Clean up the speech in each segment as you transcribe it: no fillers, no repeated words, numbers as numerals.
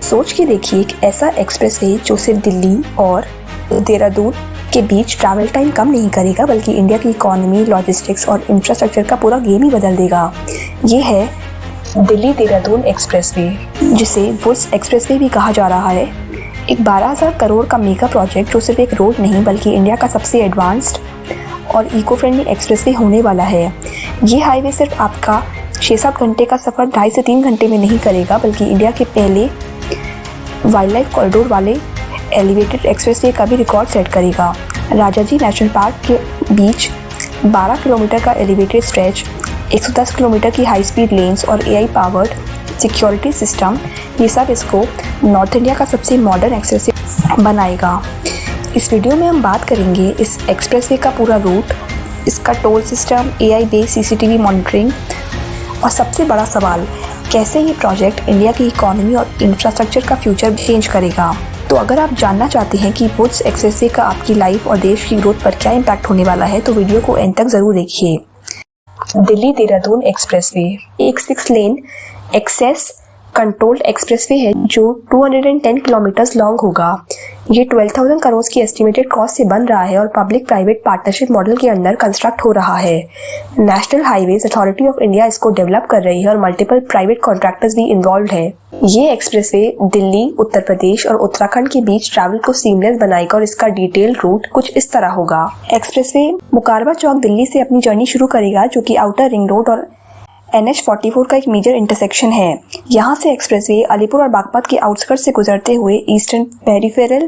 सोच के देखिए एक ऐसा एक्सप्रेसवे जो सिर्फ दिल्ली और देहरादून के बीच ट्रैवल टाइम कम नहीं करेगा बल्कि इंडिया की इकोनॉमी, लॉजिस्टिक्स और इंफ्रास्ट्रक्चर का पूरा गेम ही बदल देगा। ये है दिल्ली देहरादून एक्सप्रेसवे, जिसे वुड्स एक्सप्रेसवे भी कहा जा रहा है। एक 12,000 करोड़ का मेगा प्रोजेक्ट जो सिर्फ एक रोड नहीं बल्कि इंडिया का सबसे एडवांस्ड और इको फ्रेंडली एक्सप्रेसवे होने वाला है। ये हाईवे सिर्फ आपका 6-7 घंटे का सफ़र 2.5 से 3 घंटे में नहीं करेगा बल्कि इंडिया के पहले वाइल्ड लाइफ कॉरिडोर वाले एलिवेटेड एक्सप्रेसवे का भी रिकॉर्ड सेट करेगा। राजाजी नेशनल पार्क के बीच 12 किलोमीटर का एलिवेटेड स्ट्रेच, 110 किलोमीटर की हाई स्पीड लेन्स और AI पावर्ड सिक्योरिटी सिस्टम, ये सब इसको नॉर्थ इंडिया का सबसे मॉडर्न एक्सप्रेसवे बनाएगा। इस वीडियो में हम बात करेंगे इस एक्सप्रेसवे का पूरा रूट, इसका toll system, AI based CCTV monitoring और सबसे बड़ा सवाल, कैसे ये प्रोजेक्ट इंडिया की इकोनॉमी और इंफ्रास्ट्रक्चर का फ्यूचर चेंज करेगा। तो अगर आप जानना चाहते हैं कि वुड्स एक्सप्रेसवे का आपकी लाइफ और देश की ग्रोथ पर क्या इम्पैक्ट होने वाला है तो वीडियो को एंड तक ज़रूर देखिए। दिल्ली देहरादून एक्सप्रेसवे एक 6 लेन एक्सेस कंट्रोल्ड एक्सप्रेसवे है जो 210 किलोमीटर लॉन्ग होगा। ये 12,000 करोड़ की एस्टिमेटेड कॉस्ट से बन रहा है और पब्लिक प्राइवेट पार्टनरशिप मॉडल के अंदर कंस्ट्रक्ट हो रहा है। National highways authority of India इसको डेवलप कर रही है और मल्टीपल प्राइवेट कॉन्ट्रैक्टर्स भी इन्वॉल्व है। ये एक्सप्रेसवे दिल्ली, उत्तर प्रदेश और उत्तराखंड के बीच ट्रैवल को सीमलेस बनाएगा और इसका डिटेल रूट कुछ इस तरह होगा। एक्सप्रेसवे मुकारबा चौक दिल्ली से अपनी जर्नी शुरू करेगा जो कि आउटर रिंग रोड और NH44 का एक मेजर इंटरसेक्शन है। यहाँ से एक्सप्रेसवे अलीपुर और बागपत के आउटस्कर्ट से गुजरते हुए ईस्टर्न पेरिफेरल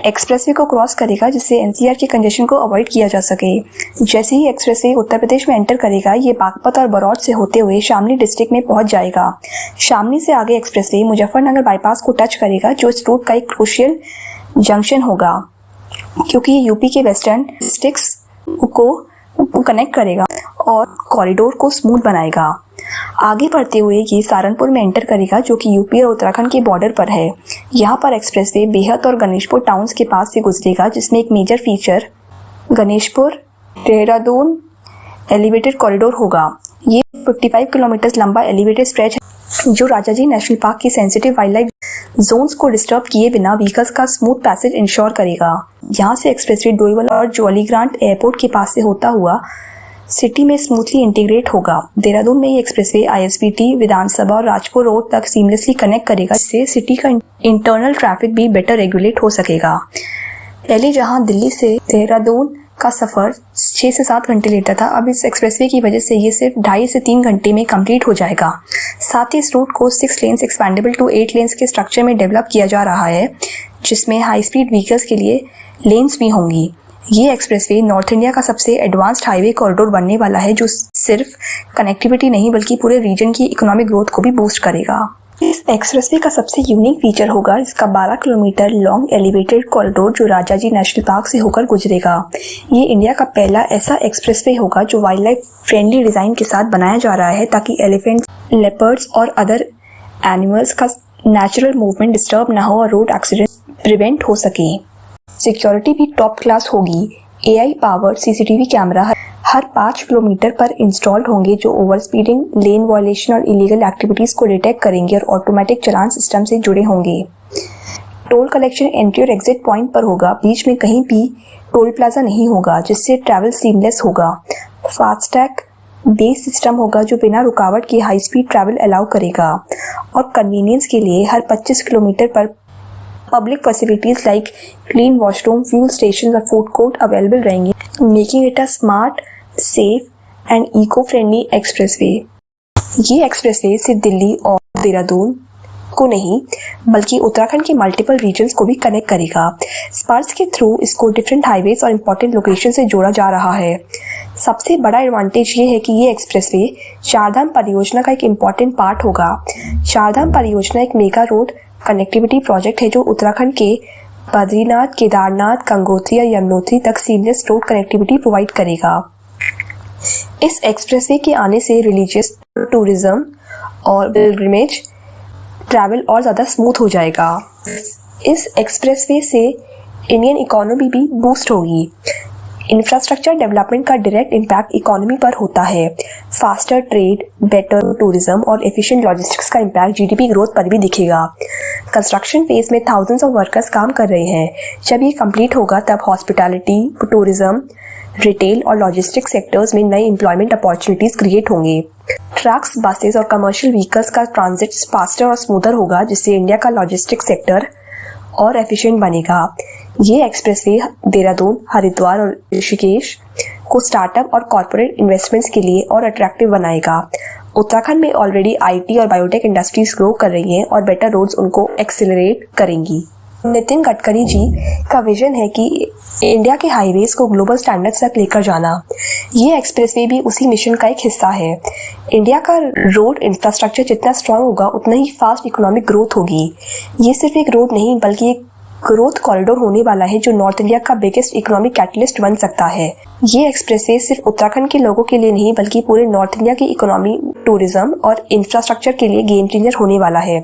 एक्सप्रेसवे को क्रॉस करेगा जिससे NCR के कंजेशन को अवॉइड किया जा सके। जैसे ही एक्सप्रेसवे उत्तर प्रदेश में एंटर करेगा ये बागपत और बरौट से होते हुए शामली डिस्ट्रिक्ट में पहुंच जाएगा। शामली से आगे एक्सप्रेसवे मुजफ्फरनगर बाईपास को टच करेगा जो इस रूट का एक क्रूशियल जंक्शन होगा क्योंकि ये यूपी के वेस्टर्न डिस्ट्रिक्ट्स को कनेक्ट करेगा और कॉरिडोर को स्मूथ बनाएगा। आगे बढ़ते हुए ये सहारनपुर में एंटर करेगा जो कि यूपी और उत्तराखंड के बॉर्डर पर है। यहाँ पर एक्सप्रेसवे बेहद और गणेशपुर टाउन्स के पास से गुजरेगा जिसमें एक major feature Ganeshpur Dehradun elevated corridor होगा। ये 55 किलोमीटर लंबा एलिवेटेड स्ट्रेच है जो राजाजी नेशनल पार्क की सेंसिटिव वाइल्ड लाइफ जोन्स को डिस्टर्ब किए बिना व्हीकल्स का स्मूथ पैसेज इंश्योर करेगा। यहाँ से एक्सप्रेसवे डोईवाल और जॉली ग्रांट एयरपोर्ट के पास से होता हुआ सिटी में स्मूथली इंटीग्रेट होगा। देहरादून में ये एक्सप्रेसवे ISBT, विधानसभा और राजपुर रोड तक सीमलेसली कनेक्ट करेगा जिससे सिटी का इंटरनल ट्रैफिक भी बेटर रेगुलेट हो सकेगा। पहले जहां दिल्ली से देहरादून का सफर 6 से 7 घंटे लेता था, अब इस एक्सप्रेसवे की वजह से ये सिर्फ 2.5 से 3 घंटे में कंप्लीट हो जाएगा। साथ ही इस रूट को 6 लेन्स एक्सपैंडेबल टू 8 लेन्स के स्ट्रक्चर में डेवलप किया जा रहा है जिसमें हाई स्पीड व्हीकल्स के लिए लेन्स भी होंगी। ये एक्सप्रेसवे नॉर्थ इंडिया का सबसे एडवांस्ड हाईवे कॉरिडोर बनने वाला है जो सिर्फ कनेक्टिविटी नहीं बल्कि पूरे रीजन की इकोनॉमिक ग्रोथ को भी बूस्ट करेगा। इस एक्सप्रेसवे का सबसे यूनिक फीचर होगा इसका 12 किलोमीटर लॉन्ग एलिवेटेड कॉरिडोर जो राजाजी नेशनल पार्क से होकर गुजरेगा। ये इंडिया का पहला ऐसा एक्सप्रेसवे होगा जो वाइल्ड लाइफ फ्रेंडली डिजाइन के साथ बनाया जा रहा है ताकि एलिफेंट्स, लेपर्ड्स और अदर एनिमल्स का नेचुरल मूवमेंट डिस्टर्ब ना हो और रोड एक्सीडेंट प्रिवेंट हो सके। सिक्योरिटी भी टॉप क्लास होगी। AI पावर्ड CCTV कैमरा हर 5 किलोमीटर पर इंस्टॉल्ड होंगे जो ओवर स्पीडिंग, लेन वायलेशन और इलीगल एक्टिविटीज को डिटेक्ट करेंगे और ऑटोमेटिक चालान सिस्टम से जुड़े होंगे। टोल कलेक्शन एंट्री और एग्जिट पॉइंट पर होगा, बीच में कहीं भी टोल प्लाजा नहीं होगा जिससे ट्रैवल सीमलेस होगा। फास्टैग बेस सिस्टम होगा जो बिना रुकावट के हाई स्पीड ट्रैवल अलाउ करेगा और कन्वीनियंस के लिए हर 25 किलोमीटर पर public facilities like clean washroom, fuel station और फूड कोर्ट अवेलेबल रहेंगे, making it a smart, safe and eco friendly expressway. ये एक्सप्रेसवे सिर्फ दिल्ली और देहरादून को नहीं बल्कि उत्तराखंड के मल्टीपल रीजन्स को भी कनेक्ट करेगा। स्पर्स के थ्रू इसको डिफरेंट हाईवेज और इम्पोर्टेंट लोकेशन से जोड़ा जा रहा है। सबसे बड़ा एडवांटेज ये है कि ये एक्सप्रेसवे चारधाम परियोजना का एक इम्पोर्टेंट पार्ट होगा। चारधाम परियोजना एक मेगा रोड कनेक्टिविटी प्रोजेक्ट है जो उत्तराखंड के बद्रीनाथ, केदारनाथ, गंगोत्री या यमुनोत्री तक सीमलेस रोड कनेक्टिविटी प्रोवाइड करेगा। इस एक्सप्रेसवे के आने से रिलीजियस टूरिज्म और पिलग्रिमेज ट्रैवल और ज़्यादा स्मूथ हो जाएगा। इस एक्सप्रेसवे से इंडियन इकोनॉमी भी बूस्ट होगी। इंफ्रास्ट्रक्चर डेवलपमेंट का डायरेक्ट इम्पैक्ट इकोनॉमी पर होता है। फास्टर ट्रेड, बेटर टूरिज्म और एफिशिएंट लॉजिस्टिक्स का इम्पैक्ट GDP ग्रोथ पर भी दिखेगा। कंस्ट्रक्शन फेज में थाउजेंड्स ऑफ वर्कर्स काम कर रहे हैं। जब ये कंप्लीट होगा तब हॉस्पिटैलिटी, टूरिज्म, रिटेल और लॉजिस्टिक सेक्टर्स में नई एम्प्लॉयमेंट अपॉर्चुनिटीज क्रिएट होंगे। ट्रक्स, बसेस और कमर्शियल व्हीकल्स का ट्रांजिट फास्टर और स्मूथर होगा, जिससे इंडिया का लॉजिस्टिक सेक्टर और एफिशिएंट बनेगा। ये एक्सप्रेसवे देहरादून, हरिद्वार और ऋषिकेश को स्टार्टअप और कॉर्पोरेट इन्वेस्टमेंट्स के लिए और अट्रैक्टिव बनाएगा। उत्तराखंड में ऑलरेडी आईटी और बायोटेक इंडस्ट्रीज ग्रो कर रही हैं और बेटर रोड्स उनको एक्सेलरेट करेंगी। नितिन गडकरी जी का विजन है कि इंडिया के हाईवेज को ग्लोबल स्टैंडर्ड्स तक लेकर जाना। ये एक्सप्रेसवे भी उसी मिशन का एक हिस्सा है। इंडिया का रोड इंफ्रास्ट्रक्चर जितना स्ट्रांग होगा उतना ही फास्ट इकोनॉमिक ग्रोथ होगी। ये सिर्फ एक रोड नहीं बल्कि एक ग्रोथ कॉरिडोर होने वाला है जो नॉर्थ इंडिया का बिगेस्ट इकोनॉमिक कैटलिस्ट बन सकता है। ये एक्सप्रेसवे सिर्फ उत्तराखंड के लोगों के लिए नहीं बल्कि पूरे नॉर्थ इंडिया की इकोनॉमी, टूरिज्म और इंफ्रास्ट्रक्चर के लिए गेम चेंजर होने वाला है।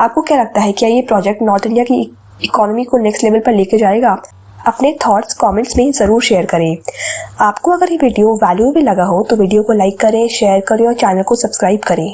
आपको क्या लगता है, क्या ये प्रोजेक्ट नॉर्थ इंडिया की इकोनॉमी को नेक्स्ट लेवल पर लेके जाएगा? अपने थॉट्स कमेंट्स में जरूर शेयर करें। आपको अगर ये वीडियो वैल्यूएबल लगा हो तो वीडियो को लाइक करें, शेयर करें और चैनल को सब्सक्राइब करें।